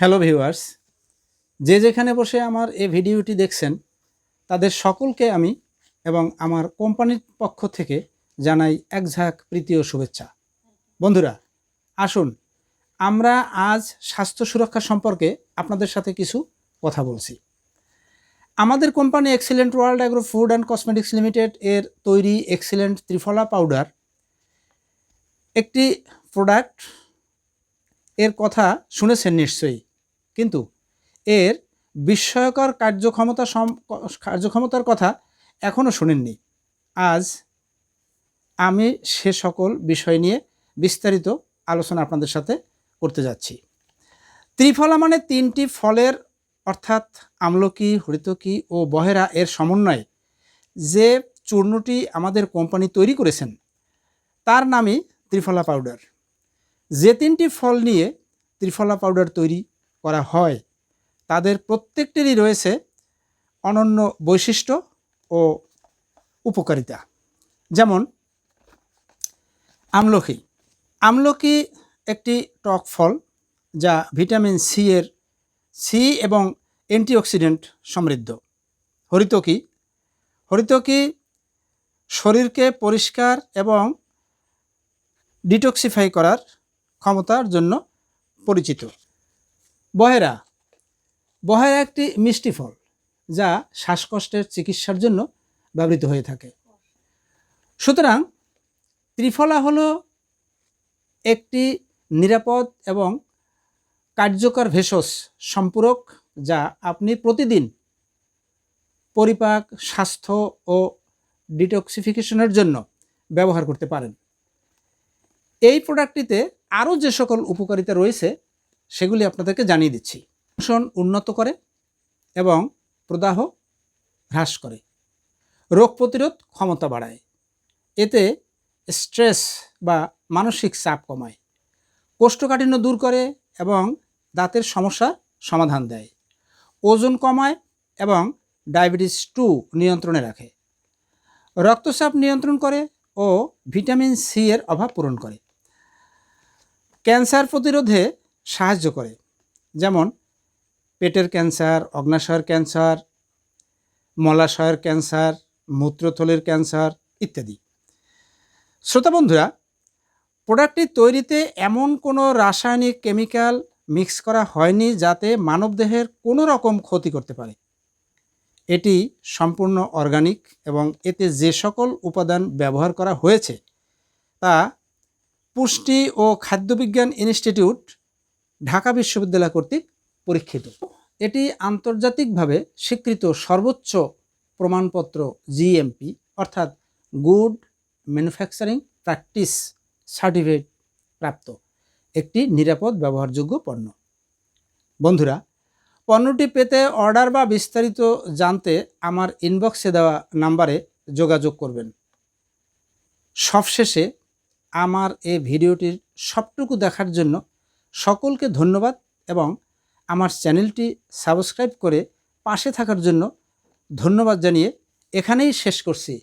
Hello viewers, যে যেখানে বসে আমার এই ভিডিওটি দেখছেন তাদের সকলকে আমি এবং আমার কোম্পানির পক্ষ থেকে জানাই এক ঝাঁক প্রীতি ও শুভেচ্ছা। বন্ধুরা, আসুন আমরা আজ স্বাস্থ্য সুরক্ষা সম্পর্কে আপনাদের সাথে কিছু কথা বলছি। আমাদের company excellent world agro food and cosmetics limited এর তৈরি এক্সিলেন্ট ত্রিফলা পাউডার একটি প্রোডাক্ট, এর কথা শুনেছেন নিশ্চয়ই, কিন্তু এর বিস্ময়কর কার্যক্ষমতার কথা এখনও শোনেননি। আজ আমি সে সকল বিষয় নিয়ে বিস্তারিত আলোচনা আপনাদের সাথে করতে যাচ্ছি। ত্রিফলা মানে তিনটি ফলের অর্থাৎ আমলকি, হরিতকি ও বহেরা এর সমন্বয়ে যে চূর্ণটি আমাদের কোম্পানি তৈরি করেছেন তার নামই ত্রিফলা পাউডার। যে তিনটি ফল নিয়ে ত্রিফলা পাউডার তৈরি করা হয় তাদের প্রত্যেকটিরই রয়েছে অনন্য বৈশিষ্ট্য ও উপকারিতা। যেমন আমলকি। আমলকি একটি টক ফল যা ভিটামিন সি এবং অ্যান্টিঅক্সিডেন্ট সমৃদ্ধ। হরিতকি। হরিতকি শরীরকে পরিষ্কার এবং ডিটক্সিফাই করার ক্ষমতার জন্য পরিচিত। বহেরা। বহেরা একটি মিষ্টি ফল যা শ্বাসকষ্টের চিকিৎসার জন্য ব্যবহৃত হয়ে থাকে। সুতরাং ত্রিফলা হলো একটি নিরাপদ এবং কার্যকর ভেষজ সম্পূরক যা আপনি প্রতিদিন পরিপাক, স্বাস্থ্য ও ডিটক্সিফিকেশনের জন্য ব্যবহার করতে পারেন। এই প্রোডাক্টটিতে আরও যে সকল উপকারিতা রয়েছে সেগুলি আপনাদেরকে জানিয়ে দিচ্ছি। পোষণ উন্নত করে এবং প্রদাহ হ্রাস করে, রোগ প্রতিরোধ ক্ষমতা বাড়ায়, এতে স্ট্রেস বা মানসিক চাপ কমায়, কোষ্ঠকাঠিন্য দূর করে এবং দাঁতের সমস্যা সমাধান দেয়, ওজন কমায় এবং ডায়াবেটিস 2 নিয়ন্ত্রণে রাখে, রক্তচাপ নিয়ন্ত্রণ করে ও ভিটামিন সি এর অভাব পূরণ করে, ক্যান্সার প্রতিরোধে সাহায্য করে, যেমন পেটের ক্যান্সার, অগ্ন্যাশয়ের ক্যান্সার, মলাশয়ের ক্যান্সার, মূত্রথলির ক্যান্সার ইত্যাদি। শ্রোতা বন্ধুরা, প্রোডাক্টটি তৈরিতে এমন কোনো রাসায়নিক কেমিক্যাল মিক্স করা হয়নি যাতে মানবদেহের কোনো রকম ক্ষতি করতে পারে। এটি সম্পূর্ণ অর্গানিক এবং এতে যে সকল উপাদান ব্যবহার করা হয়েছে তা পুষ্টি ও খাদ্যবিজ্ঞান ইনস্টিটিউট, ঢাকা বিশ্ববিদ্যালয় কর্তৃক পরীক্ষিত। এটি আন্তর্জাতিকভাবে স্বীকৃত সর্বোচ্চ প্রমাণপত্র জিএমপি অর্থাৎ গুড ম্যানুফ্যাকচারিং প্র্যাকটিস সার্টিফিকেট প্রাপ্ত একটি নিরাপদ ব্যবহারযোগ্য পণ্য। বন্ধুরা, পণ্যটি পেতে অর্ডার বা বিস্তারিত জানতে আমার ইনবক্সে দেওয়া নাম্বারে যোগাযোগ করবেন। সবশেষে আমার এই ভিডিওটির সবটুকু দেখার জন্য সকলকে ধন্যবাদ এবং আমার চ্যানেলটি সাবস্ক্রাইব করে পাশে থাকার জন্য ধন্যবাদ জানিয়ে এখানেই শেষ করছি।